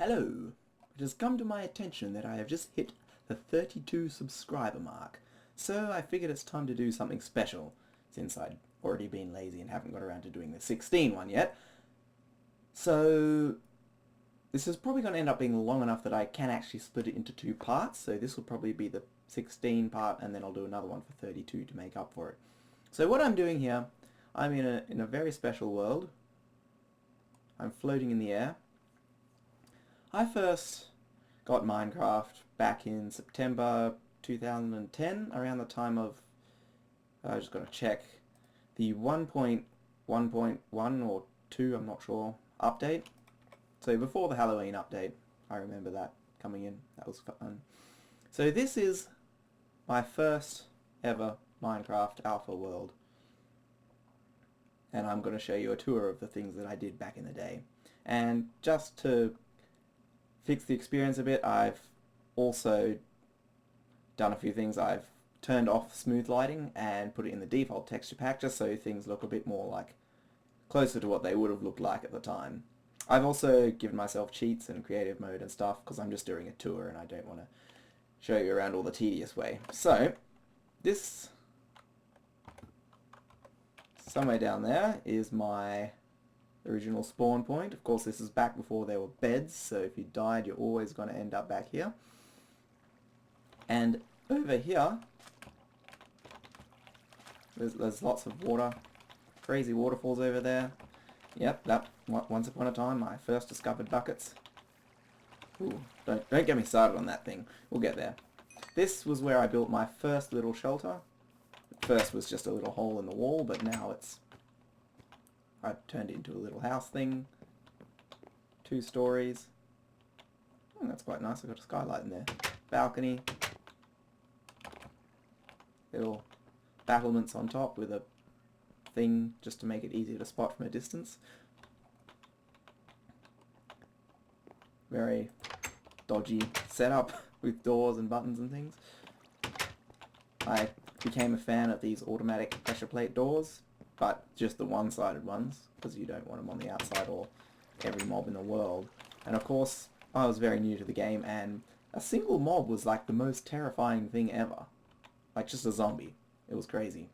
Hello! It has come to my attention that I have just hit the 32 subscriber mark, so I figured it's time to do something special, since I'd already been lazy and haven't got around to doing the 16 one yet. So this is probably going to end up being long enough that I can actually split it into two parts, so this will probably be the 16 part and then I'll do another one for 32 to make up for it. So what I'm doing here, I'm in a very special world. I'm floating in the air. I first got Minecraft back in September 2010, around the time of, I just got to check, the 1.1.1 or 2, I'm not sure, update. So before the Halloween update, I remember that coming in, that was fun. So this is my first ever Minecraft alpha world. And I'm going to show you a tour of the things that I did back in the day. And just to fix the experience a bit, I've also done a few things. I've turned off smooth lighting and put it in the default texture pack just so things look a bit more like closer to what they would have looked like at the time. I've also given myself cheats and creative mode and stuff because I'm just doing a tour and I don't want to show you around all the tedious way. So this, somewhere down there, is my original spawn point. Of course, this is back before there were beds, so if you died, you're always going to end up back here. And over here, there's lots of water, crazy waterfalls over there. Yep, that once upon a time I first discovered buckets. Ooh, don't get me started on that thing. We'll get there. This was where I built my first little shelter. At first was just a little hole in the wall, but now I've turned it into a little house thing. 2 stories. Oh, that's quite nice. I've got a skylight in there. Balcony. Little battlements on top with a thing just to make it easier to spot from a distance. Very dodgy setup with doors and buttons and things. I became a fan of these automatic pressure plate doors, but just the one-sided ones, because you don't want them on the outside or every mob in the world. And of course, I was very new to the game, and a single mob was like the most terrifying thing ever. Like just a zombie. It was crazy.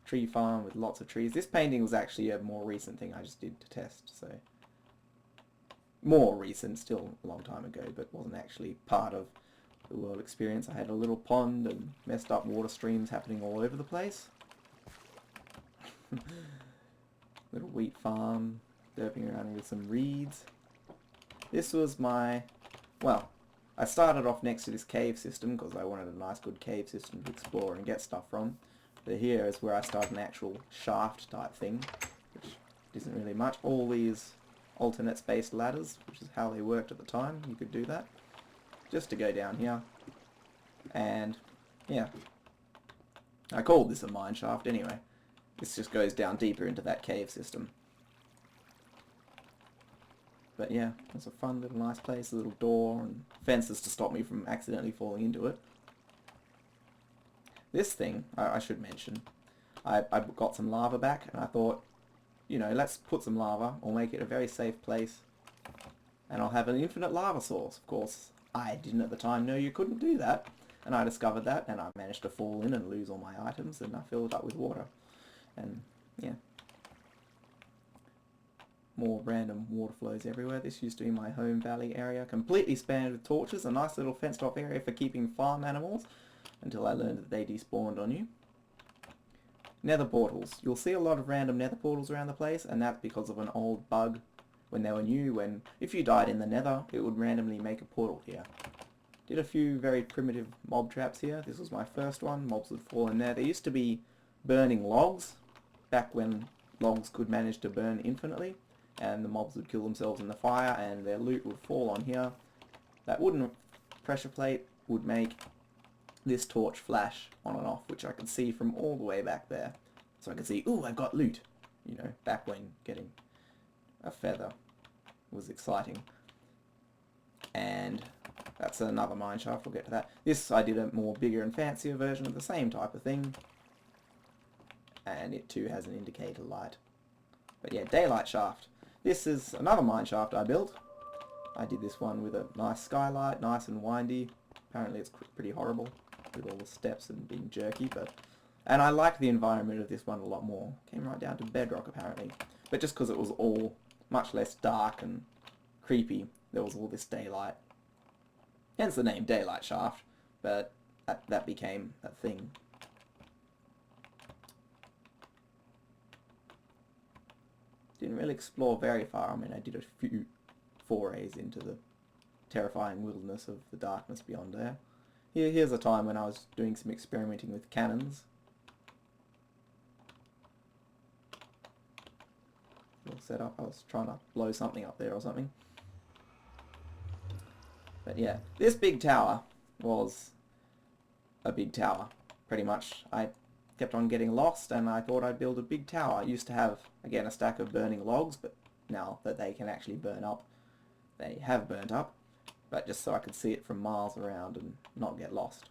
Tree farm with lots of trees. This painting was actually a more recent thing I just did to test, so... More recent, still a long time ago, but wasn't actually part of the world experience. I had a little pond and messed up water streams happening all over the place. Little wheat farm, derping around with some reeds. This was my... well, I started off next to this cave system because I wanted a nice good cave system to explore and get stuff from. But here is where I started an actual shaft type thing, which isn't really much. All these alternate spaced ladders, which is how they worked at the time. You could do that just to go down here. And yeah, I called this a mine shaft anyway. This just goes down deeper into that cave system. But yeah, it's a fun little nice place, a little door and fences to stop me from accidentally falling into it. This thing, I should mention, I got some lava back and I thought, you know, let's put some lava, or make it a very safe place, and I'll have an infinite lava source. Of course, I didn't at the time know you couldn't do that, and I discovered that, and I managed to fall in and lose all my items, and I filled it up with water. And yeah, more random water flows everywhere. This used to be my home valley area, completely spanned with torches, a nice little fenced off area for keeping farm animals, until I learned that they despawned on you. Nether portals. You'll see a lot of random nether portals around the place, and that's because of an old bug when they were new, when if you died in the nether, it would randomly make a portal here. Did a few very primitive mob traps here. This was my first one. Mobs would fall in there. There used to be burning logs, back when logs could manage to burn infinitely, and the mobs would kill themselves in the fire, and their loot would fall on here. That wooden pressure plate would make this torch flash on and off, which I could see from all the way back there. So I could see, ooh, I've got loot. You know, back when getting a feather was exciting. And that's another mine shaft, we'll get to that. This, I did a more bigger and fancier version of the same type of thing. And it too has an indicator light. But yeah, daylight shaft. This is another mine shaft I built. I did this one with a nice skylight, nice and windy. Apparently it's pretty horrible with all the steps and being jerky, and I like the environment of this one a lot more. Came right down to bedrock apparently, but just because it was all much less dark and creepy, there was all this daylight. Hence the name Daylight Shaft, but that became a thing. Didn't really explore very far. I mean, I did a few forays into the terrifying wilderness of the darkness beyond there. Here's a time when I was doing some experimenting with cannons. Little setup. I was trying to blow something up there or something. But yeah, this big tower was a big tower, pretty much. I kept on getting lost and I thought I'd build a big tower. I used to have, again, a stack of burning logs, but now that they can actually burn up, they have burnt up, but just so I could see it from miles around and not get lost.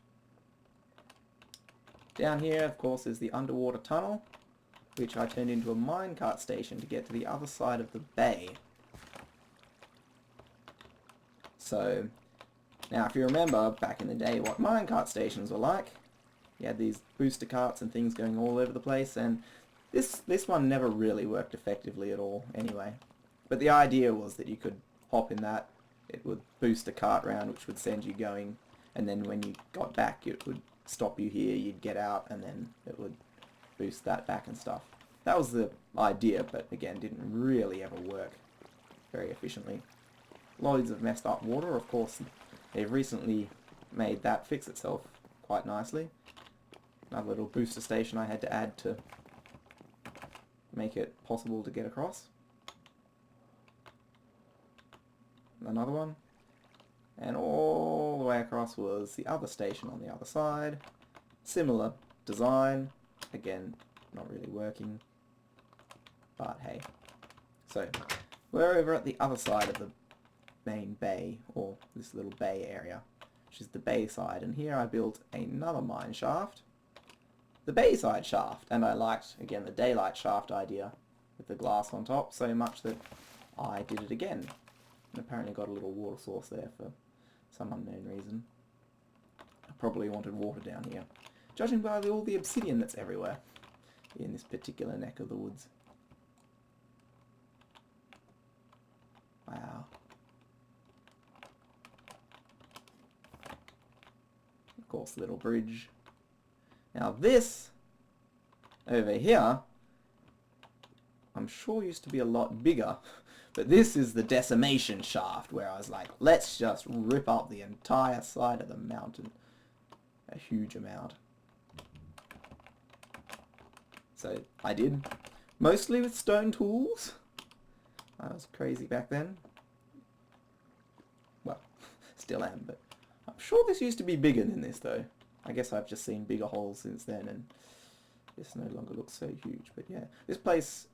Down here, of course, is the underwater tunnel, which I turned into a minecart station to get to the other side of the bay. So, now if you remember back in the day what minecart stations were like, you had these booster carts and things going all over the place, and this one never really worked effectively at all anyway. But the idea was that you could hop in that, it would boost a cart round which would send you going, and then when you got back it would stop you here, you'd get out, and then it would boost that back and stuff. That was the idea, but again, didn't really ever work very efficiently. Loads of messed up water, of course. They've recently made that fix itself quite nicely. Another little booster station I had to add to make it possible to get across. Another one. And all the way across was the other station on the other side. Similar design. Again, not really working. But hey. So, we're over at the other side of the main bay, or this little bay area, which is the bay side, and here I built another mine shaft, the bayside shaft, and I liked, again, the daylight shaft idea with the glass on top so much that I did it again, and apparently got a little water source there for some unknown reason. I probably wanted water down here, judging by all the obsidian that's everywhere in this particular neck of the woods. Wow. Of course, little bridge. Now this over here, I'm sure used to be a lot bigger, but this is the decimation shaft where I was like, let's just rip up the entire side of the mountain. A huge amount. So I did, mostly with stone tools. I was crazy back then. Well, still am, but I'm sure this used to be bigger than this though. I guess I've just seen bigger holes since then and this no longer looks so huge. But yeah, this place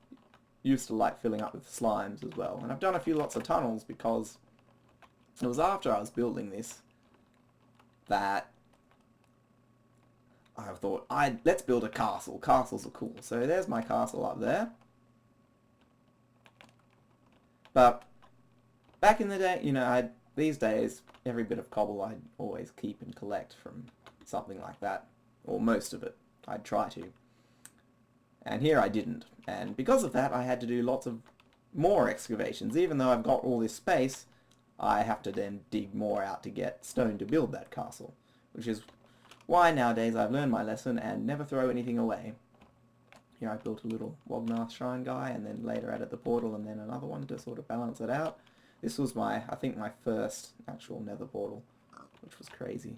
used to like filling up with slimes as well. And I've done a few lots of tunnels because it was after I was building this that I thought, let's build a castle. Castles are cool. So there's my castle up there. But back in the day, you know, these days, every bit of cobble I'd always keep and collect from something like that. Or most of it. I'd try to. And here I didn't. And because of that, I had to do lots of more excavations. Even though I've got all this space, I have to then dig more out to get stone to build that castle. Which is why nowadays I've learned my lesson and never throw anything away. Here I built a little Wagnath shrine guy, and then later added the portal and then another one to sort of balance it out. This was I think my first actual nether portal, which was crazy.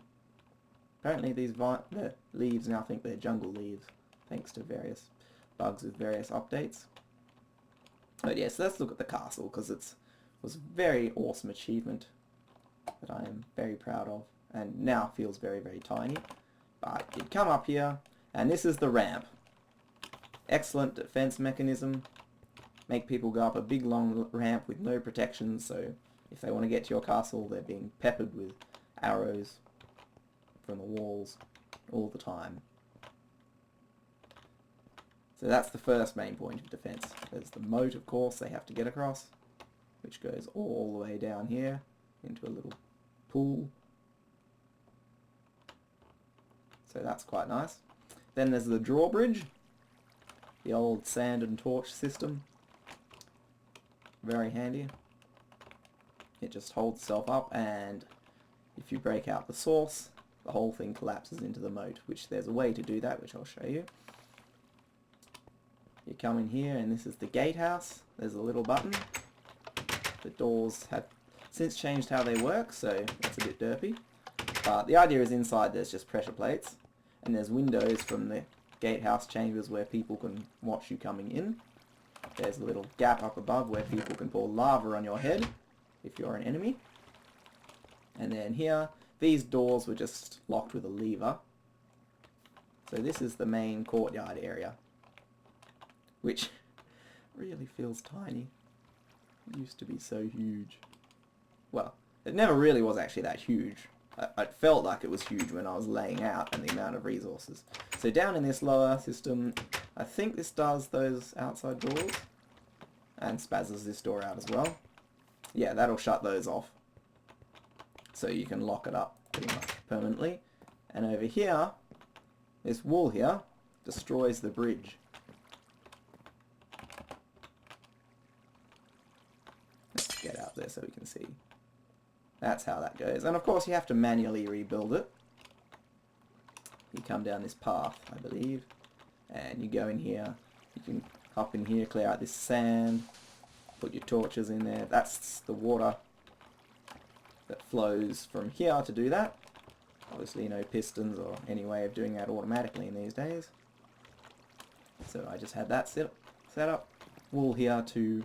Apparently these the leaves now think they're jungle leaves, thanks to various bugs with various updates. But yes, let's look at the castle, because it was a very awesome achievement that I am very proud of, and now feels very, very tiny. But you'd come up here, and this is the ramp. Excellent defense mechanism. Make people go up a big long ramp with no protection, so if they want to get to your castle, they're being peppered with arrows from the walls all the time. So that's the first main point of defence. There's the moat, of course, they have to get across, which goes all the way down here into a little pool. So that's quite nice. Then there's the drawbridge, the old sand and torch system. Very handy. It just holds itself up, and if you break out the source, the whole thing collapses into the moat, which there's a way to do that, which I'll show you. You come in here, and this is the gatehouse. There's a little button. The doors have since changed how they work, so it's a bit derpy. But the idea is inside there's just pressure plates, and there's windows from the gatehouse chambers where people can watch you coming in. There's a little gap up above where people can pour lava on your head if you're an enemy. And then here, these doors were just locked with a lever. So this is the main courtyard area, which really feels tiny. It used to be so huge. Well, it never really was actually that huge. It felt like it was huge when I was laying out and the amount of resources. So down in this lower system, I think this does those outside doors and spazzes this door out as well. Yeah, that'll shut those off. So you can lock it up pretty much permanently. And over here, this wall here destroys the bridge. Let's get out there so we can see. That's how that goes. And of course you have to manually rebuild it. You come down this path, I believe, and you go in here. You can hop in here, clear out this sand, put your torches in there. That's the water that flows from here to do that. Obviously no pistons or any way of doing that automatically in these days. So I just had that set up. Wool here to...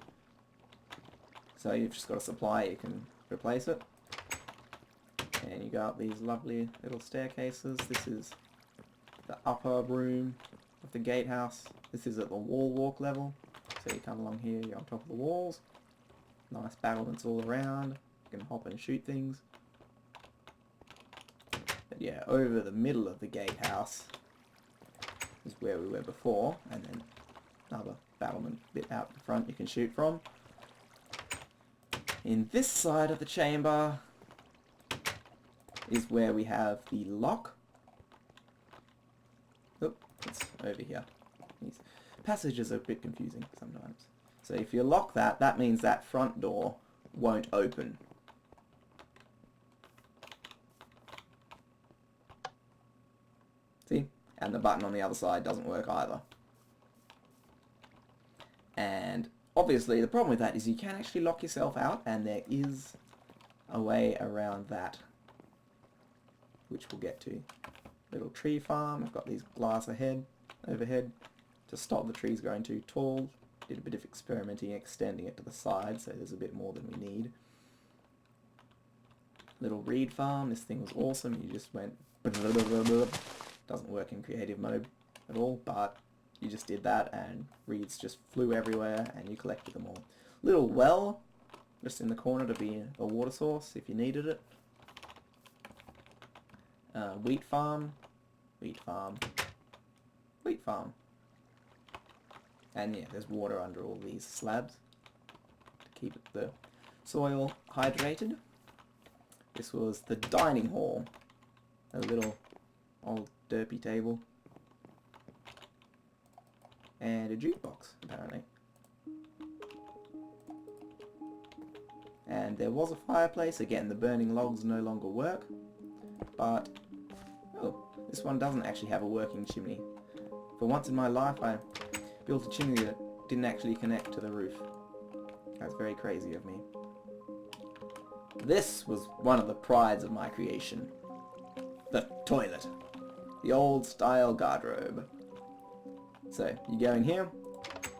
So you've just got a supply, you can replace it. And you go up these lovely little staircases. This is the upper room of the gatehouse. This is at the wall walk level. So you come along here, you're on top of the walls. Nice battlements all around. You can hop and shoot things. But yeah, over the middle of the gatehouse is where we were before. And then another battlement bit out the front you can shoot from. In this side of the chamber is where we have the lock. Oh, it's over here. These passages are a bit confusing sometimes. So if you lock that, that means that front door won't open. See? And the button on the other side doesn't work either. And obviously the problem with that is you can actually lock yourself out, and there is a way around that, which we'll get to. Little tree farm. I've got these glass overhead to stop the trees growing too tall. Did a bit of experimenting extending it to the side, so there's a bit more than we need. Little reed farm. This thing was awesome. You just went... Doesn't work in creative mode at all, but you just did that and reeds just flew everywhere and you collected them all. Little well just in the corner to be a water source if you needed it. Wheat farm, wheat farm, wheat farm. And yeah, there's water under all these slabs to keep the soil hydrated. This was the dining hall, a little old derpy table. And a jukebox, apparently. And there was a fireplace. Again, the burning logs no longer work. But, oh, this one doesn't actually have a working chimney. For once in my life, I built a chimney that didn't actually connect to the roof. That's very crazy of me. This was one of the prides of my creation. The toilet. The old style garderobe. So, you go in here,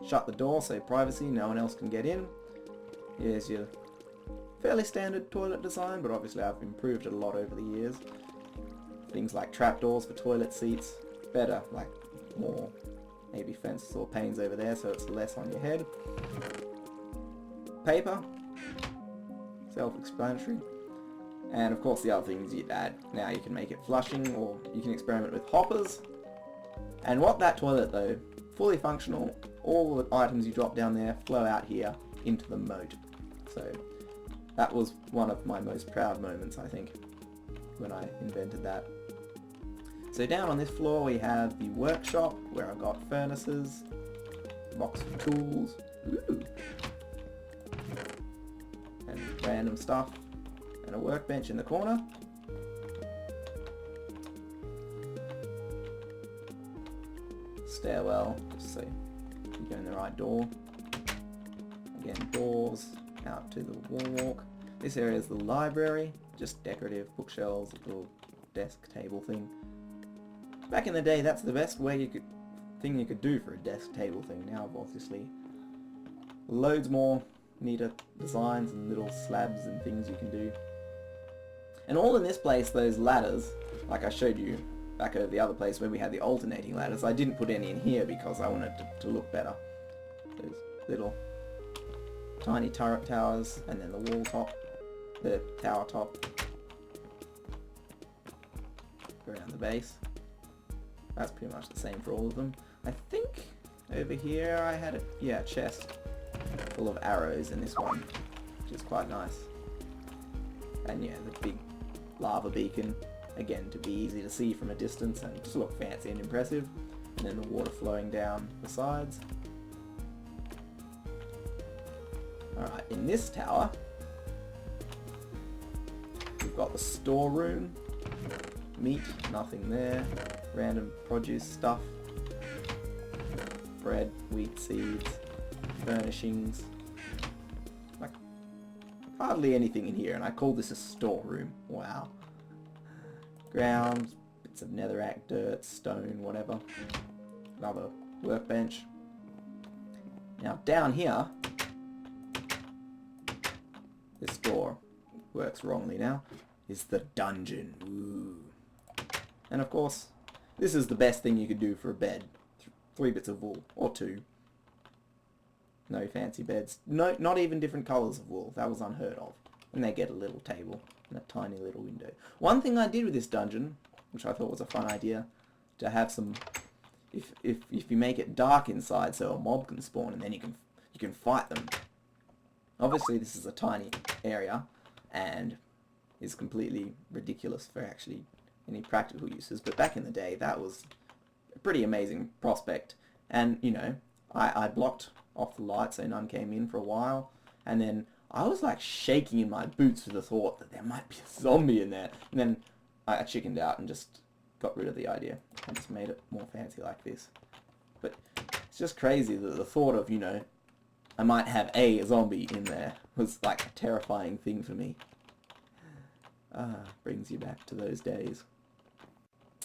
shut the door, so privacy, no one else can get in. Here's your fairly standard toilet design, but obviously I've improved it a lot over the years. Things like trapdoors for toilet seats, better, like more maybe fences or panes over there so it's less on your head. Paper, self-explanatory. And of course the other things you'd add. Now you can make it flushing, or you can experiment with hoppers. And what that toilet though fully functional. All the items you drop down there flow out here into the moat. So that was one of my most proud moments, I think, when I invented that. So down on this floor we have the workshop, where I've got furnaces, a box of tools, ooh, and random stuff, and a workbench in the corner. Stairwell, just so you go in the right door. Again, doors out to the wall walk. This area is the library, just decorative bookshelves, a little desk table thing. Back in the day, that's the best thing you could do for a desk table thing. Now, obviously, loads more neater designs and little slabs and things you can do. And all in this place, those ladders, like I showed you back over the other place where we had the alternating ladders, I didn't put any in here because I wanted to look better. Those little tiny turret towers, and then the wall top, the tower top, around the base. That's pretty much the same for all of them. I think over here I had a chest full of arrows in this one, which is quite nice. And yeah, the big lava beacon, again to be easy to see from a distance and just look fancy and impressive. And then the water flowing down the sides. Alright, in this tower we've got the storeroom. Meat, nothing there. Random produce stuff. Bread, wheat seeds, furnishings. Like, hardly anything in here, and I call this a storeroom. Wow. Ground, bits of netherrack, dirt, stone, whatever. Another workbench. Now down here, this door works wrongly now, is the dungeon. Ooh. And of course, this is the best thing you could do for a bed. 3 bits of wool, or 2. No fancy beds. No, not even different colours of wool. That was unheard of. And they get a little table and a tiny little window. One thing I did with this dungeon, which I thought was a fun idea, to have some, if you make it dark inside so a mob can spawn and then you can fight them. Obviously this is a tiny area and is completely ridiculous for actually any practical uses, but back in the day that was a pretty amazing prospect. And you know, I blocked off the light so none came in for a while, and then I was like shaking in my boots with the thought that there might be a zombie in there, and then I chickened out and just got rid of the idea and just made it more fancy like this. But it's just crazy that the thought of, you know, I might have a zombie in there was like a terrifying thing for me. Brings you back to those days.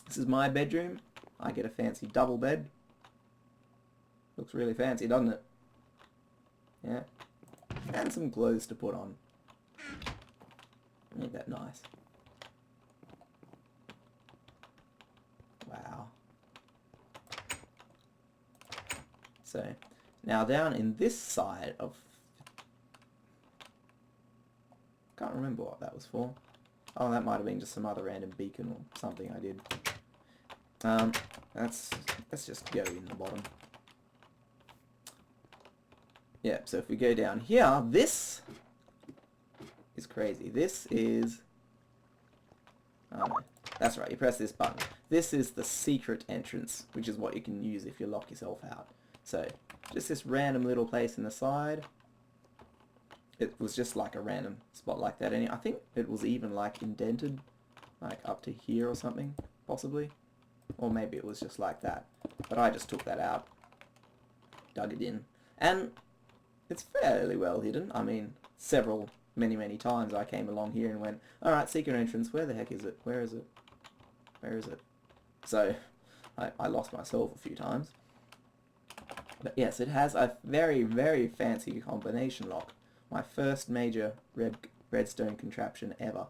This is my bedroom. I get a fancy double bed. Looks really fancy, doesn't it? Yeah. And some clothes to put on. Ain't that nice? Wow. So, now down in this side of... Can't remember what that was for. Oh, that might have been just some other random beacon or something I did. Let's just go in the bottom. Yeah, so if we go down here, this is crazy. This is... Oh no, that's right, you press this button. This is the secret entrance, which is what you can use if you lock yourself out. So, just this random little place in the side. It was just like a random spot like that. And I think it was even like indented, like up to here or something, possibly. Or maybe it was just like that. But I just took that out, dug it in, and it's fairly well hidden. I mean, many times I came along here and went, alright, secret entrance, where the heck is it? Where is it? Where is it? So, I lost myself a few times. But yes, it has a very fancy combination lock. My first major redstone contraption ever.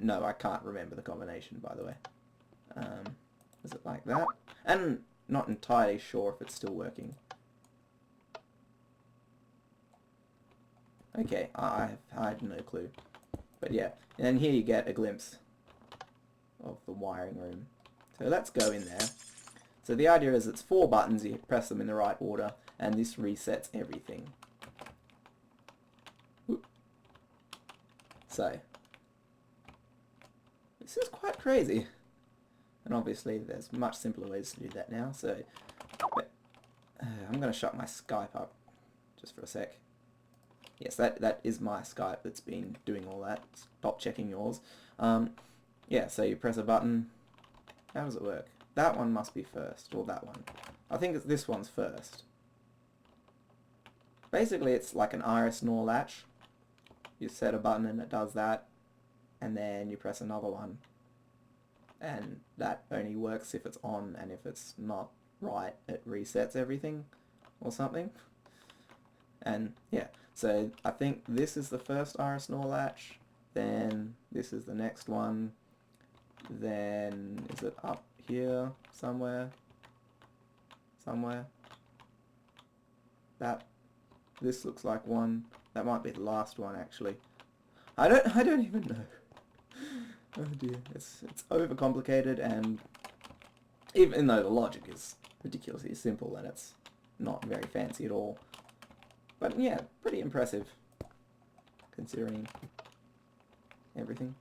No, I can't remember the combination, by the way. Is it like that? And not entirely sure if it's still working. Okay, I have no clue. But yeah, and here you get a glimpse of the wiring room So let's go in there. So the idea is it's 4 buttons, you press them in the right order, and this resets everything. Whoop. So, this is quite crazy. And obviously there's much simpler ways to do that now, so I'm going to shut my Skype up just for a sec. Yes, that is my Skype that's been doing all that. Stop checking yours. Yeah, so you press a button. How does it work? That one must be first, or that one. I think it's this one's first. Basically it's like an iris NOR latch. You set a button and it does that, and then you press another one. And that only works if it's on, and if it's not right, it resets everything or something. And yeah, so I think this is the first iris NOR latch, then this is the next one, then is it up here somewhere? This looks like one. That might be the last one actually. I don't even know. Oh dear, it's overcomplicated, and even though the logic is ridiculously simple and it's not very fancy at all. But yeah, pretty impressive considering everything.